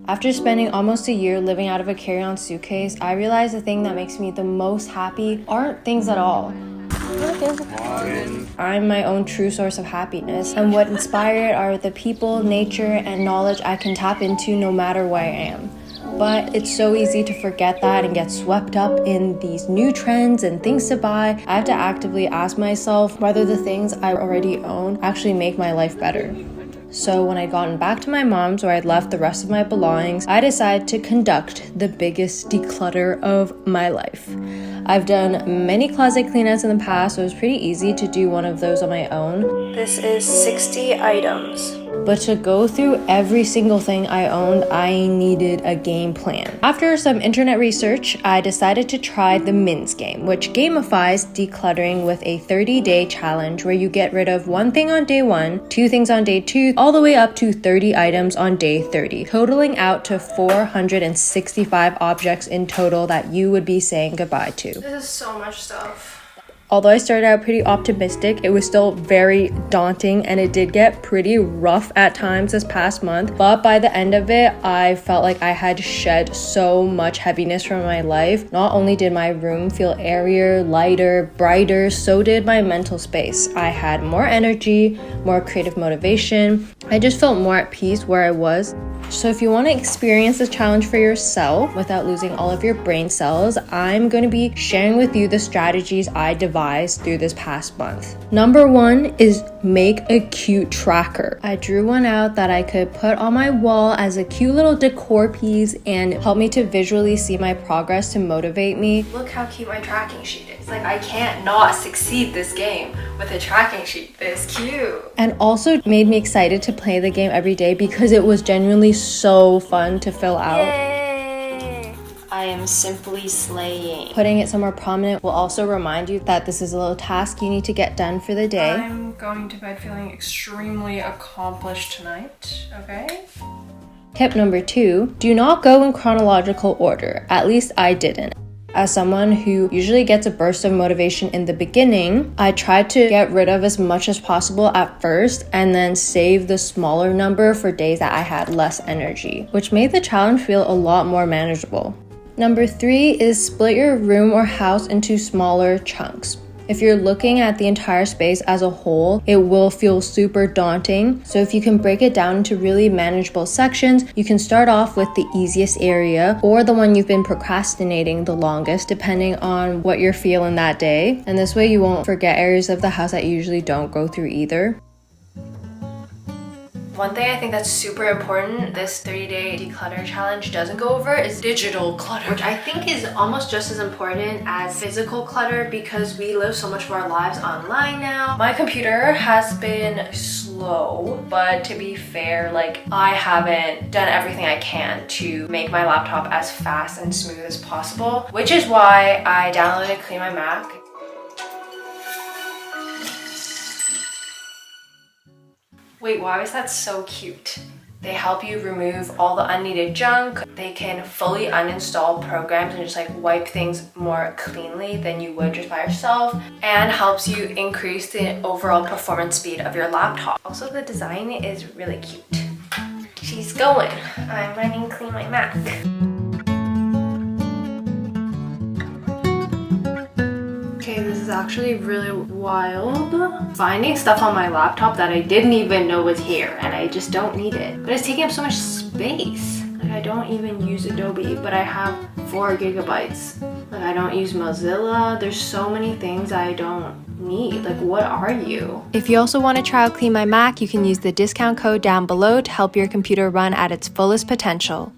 After spending almost a year living out of a carry-on suitcase, I realized the thing that makes me the most happy aren't things at all. I'm my own true source of happiness, and what inspire it are the people, nature, and knowledge I can tap into no matter where I am. But it's so easy to forget that and get swept up in these new trends and things to buy. I have to actively ask myself whether the things I already own actually make my life better. So when I'd gotten back to my mom's where I'd left the rest of my belongings, I decided to conduct the biggest declutter of my life. I've done many closet cleanouts in the past, so it was pretty easy to do one of those on my own. This is 60 items. But to go through every single thing I owned, I needed a game plan. After some internet research, I decided to try the Mins game, which gamifies decluttering with a 30-day challenge where you get rid of one thing on day 1, 2 things on day 2, all the way up to 30 items on day 30, totaling out to 465 objects in total that you would be saying goodbye to. This is so much stuff. Although I started out pretty optimistic, it was still very daunting and it did get pretty rough at times this past month. But by the end of it, I felt like I had shed so much heaviness from my life. Not only did my room feel airier, lighter, brighter, so did my mental space. I had more energy, more creative motivation. I just felt more at peace where I was. So if you want to experience this challenge for yourself without losing all of your brain cells, I'm going to be sharing with you the strategies I devised through this past month. Number 1 is make a cute tracker. I drew one out that I could put on my wall as a cute little decor piece and help me to visually see my progress to motivate me. Look how cute my tracking sheet is. Like, I can't not succeed this game with a tracking sheet this cute. And also made me excited to play the game every day because it was genuinely so fun to fill out. Yay! I am simply slaying. Putting it somewhere prominent will also remind you that this is a little task you need to get done for the day. I'm going to bed feeling extremely accomplished tonight, okay? Tip number 2, do not go in chronological order. At least I didn't. As someone who usually gets a burst of motivation in the beginning, I tried to get rid of as much as possible at first and then save the smaller number for days that I had less energy, which made the challenge feel a lot more manageable. Number 3 is split your room or house into smaller chunks. If you're looking at the entire space as a whole, it will feel super daunting. So if you can break it down into really manageable sections, you can start off with the easiest area or the one you've been procrastinating the longest, depending on what you're feeling that day. And this way you won't forget areas of the house that you usually don't go through either. One thing I think that's super important this 30-day declutter challenge doesn't go over is digital clutter, which I think is almost just as important as physical clutter because we live so much of our lives online now. My computer has been slow, but to be fair, like, I haven't done everything I can to make my laptop as fast and smooth as possible, which is why I downloaded Clean My Mac. Wait, why is that so cute? They help you remove all the unneeded junk. They can fully uninstall programs and just like wipe things more cleanly than you would just by yourself, and helps you increase the overall performance speed of your laptop. Also, the design is really cute. She's going. I'm running Clean My Mac. Okay, this is actually really wild. Finding stuff on my laptop that I didn't even know was here, and I just don't need it. But it's taking up so much space. Like, I don't even use Adobe, but I have 4 gigabytes. Like, I don't use Mozilla. There's so many things I don't need. Like, what are you? If you also want to try out Clean My Mac, you can use the discount code down below to help your computer run at its fullest potential.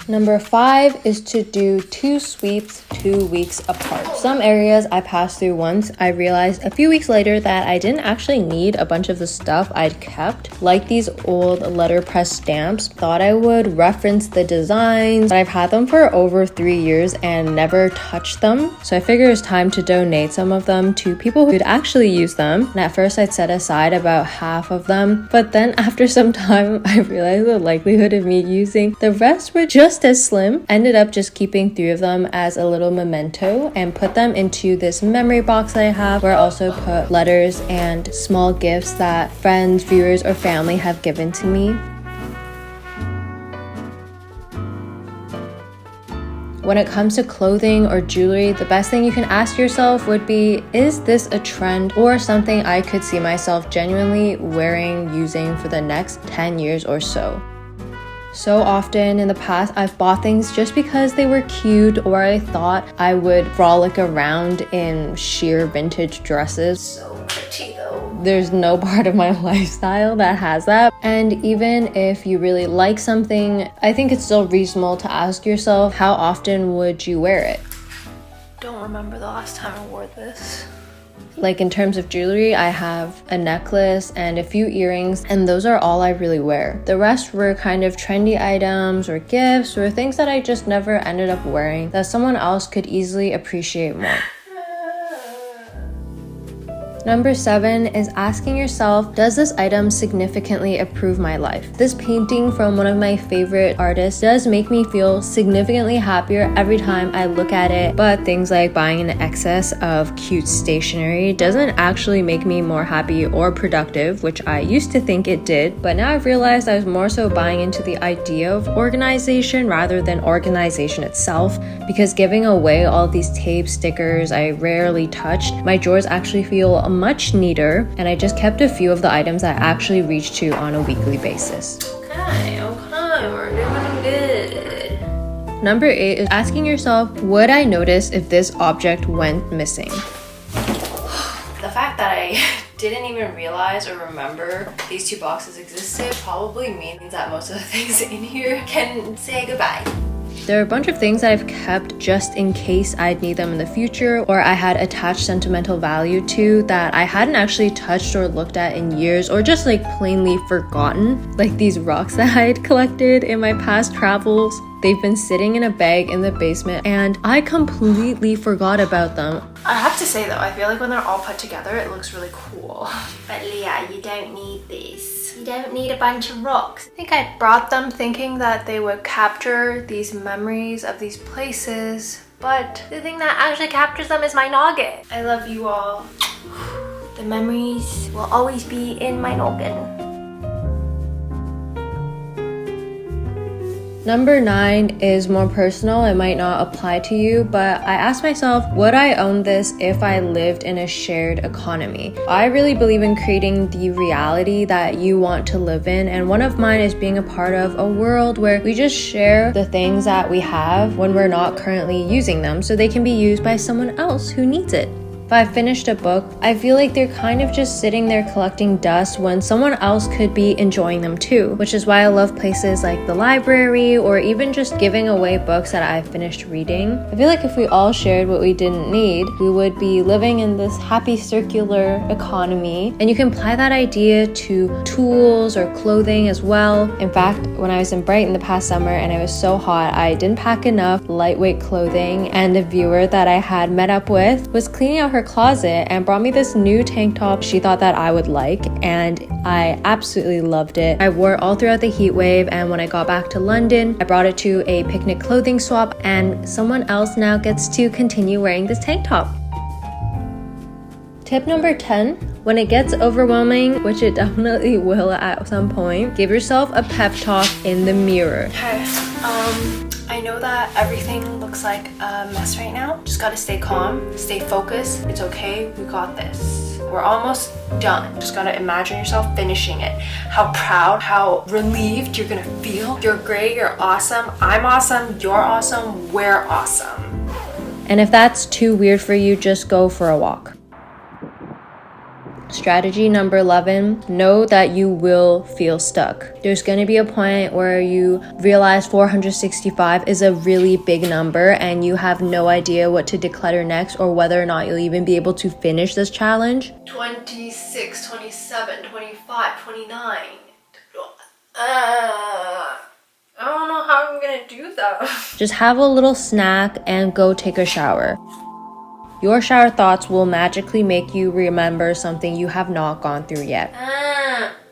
Number 5 is to do 2 sweeps 2 weeks apart. Some areas I passed through once. I realized a few weeks later that I didn't actually need a bunch of the stuff I'd kept, like these old letterpress stamps. Thought I would reference the designs, but I've had them for over 3 years and never touched them. So I figured it was time to donate some of them to people who could actually use them. And at first I'd set aside about half of them, but then after some time I realized the likelihood of me using the rest were just as slim. Ended up just keeping 3 of them as a little memento and put them into this memory box that I have, where I also put letters and small gifts that friends, viewers, or family have given to me. when it comes to clothing or jewelry, the best thing you can ask yourself would be, is this a trend or something I could see myself genuinely wearing, using for the next 10 years or so? So often in the past, I've bought things just because they were cute or I thought I would frolic around in sheer vintage dresses. So pretty though. There's no part of my lifestyle that has that. And even if you really like something, I think it's still reasonable to ask yourself, how often would you wear it? Don't remember the last time I wore this. Like in terms of jewelry, I have a necklace and a few earrings, and those are all I really wear. The rest were kind of trendy items or gifts or things that I just never ended up wearing that someone else could easily appreciate more. Number 7 is asking yourself, does this item significantly improve my life? This painting from one of my favorite artists does make me feel significantly happier every time I look at it, but things like buying an excess of cute stationery doesn't actually make me more happy or productive, which I used to think it did, but now I've realized I was more so buying into the idea of organization rather than organization itself, because giving away all these tapes, stickers I rarely touched, my drawers actually feel much neater, and I just kept a few of the items I actually reach to on a weekly basis. Okay, we're doing good. Number 8 is asking yourself, would I notice if this object went missing? The fact that I didn't even realize or remember these 2 boxes existed probably means that most of the things in here can say goodbye. There are a bunch of things that I've kept just in case I'd need them in the future, or I had attached sentimental value to that I hadn't actually touched or looked at in years, or just like plainly forgotten. Like these rocks that I had collected in my past travels. They've been sitting in a bag in the basement and I completely forgot about them. I have to say though, I feel like when they're all put together, it looks really cool. But Leah, you don't need this. You don't need a bunch of rocks. I think I brought them thinking that they would capture these memories of these places, but the thing that actually captures them is my noggin. I love you all. The memories will always be in my noggin. Number 9 is more personal. It might not apply to you, but I asked myself, would I own this if I lived in a shared economy? I really believe in creating the reality that you want to live in, and one of mine is being a part of a world where we just share the things that we have when we're not currently using them so they can be used by someone else who needs it. If I finished a book, I feel like they're kind of just sitting there collecting dust when someone else could be enjoying them too, which is why I love places like the library or even just giving away books that I've finished reading. I feel like if we all shared what we didn't need, we would be living in this happy circular economy, and you can apply that idea to tools or clothing as well. In fact, when I was in Brighton the past summer and it was so hot, I didn't pack enough lightweight clothing, and a viewer that I had met up with was cleaning out her closet and brought me this new tank top she thought that I would like, and I absolutely loved it. I wore it all throughout the heat wave, and when I got back to London, I brought it to a picnic clothing swap, and someone else now gets to continue wearing this tank top. Tip number 10, when it gets overwhelming, which it definitely will at some point, give yourself a pep talk in the mirror. Okay, I know that everything looks like a mess right now. Just gotta stay calm, stay focused. It's okay, we got this. We're almost done. Just gotta imagine yourself finishing it. How proud, how relieved you're gonna feel. You're great, you're awesome, I'm awesome, you're awesome, we're awesome. And if that's too weird for you, just go for a walk. Strategy number 11, know that you will feel stuck. There's going to be a point where you realize 465 is a really big number and you have no idea what to declutter next or whether or not you'll even be able to finish this challenge. 26, 27, 25, 29. I don't know how I'm gonna do that. Just have a little snack and go take a shower. Your shower thoughts will magically make you remember something you have not gone through yet.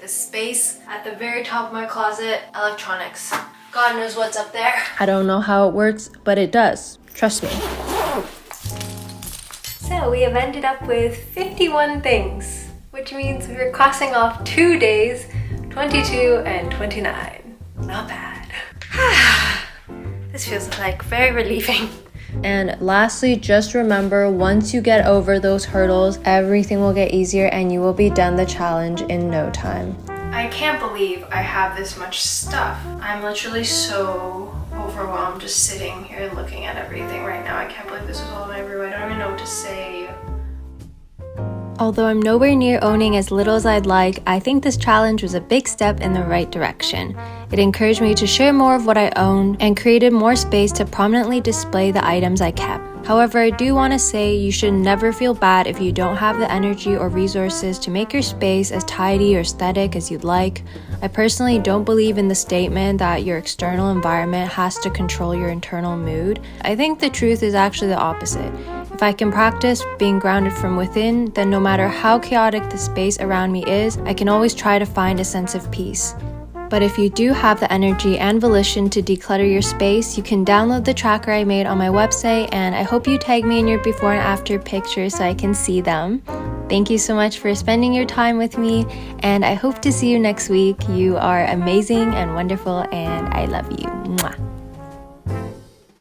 The space at the very top of my closet, electronics. God knows what's up there. I don't know how it works, but it does. Trust me. So we have ended up with 51 things, which means we're crossing off 2 days, 22 and 29. Not bad. The This feels like very relieving. And lastly, just remember, once you get over those hurdles, everything will get easier and you will be done the challenge in no time. I can't believe I have this much stuff. I'm literally so overwhelmed just sitting here looking at everything right now. I can't believe this is all in my room. I don't even know what to say. Although I'm nowhere near owning as little as I'd like, I think this challenge was a big step in the right direction. It encouraged me to share more of what I own and created more space to prominently display the items I kept. However, I do want to say you should never feel bad if you don't have the energy or resources to make your space as tidy or aesthetic as you'd like. I personally don't believe in the statement that your external environment has to control your internal mood. I think the truth is actually the opposite. If I can practice being grounded from within, then no matter how chaotic the space around me is, I can always try to find a sense of peace. But if you do have the energy and volition to declutter your space, you can download the tracker I made on my website, and I hope you tag me in your before and after pictures so I can see them. Thank you so much for spending your time with me, and I hope to see you next week. You are amazing and wonderful, and I love you. Mwah.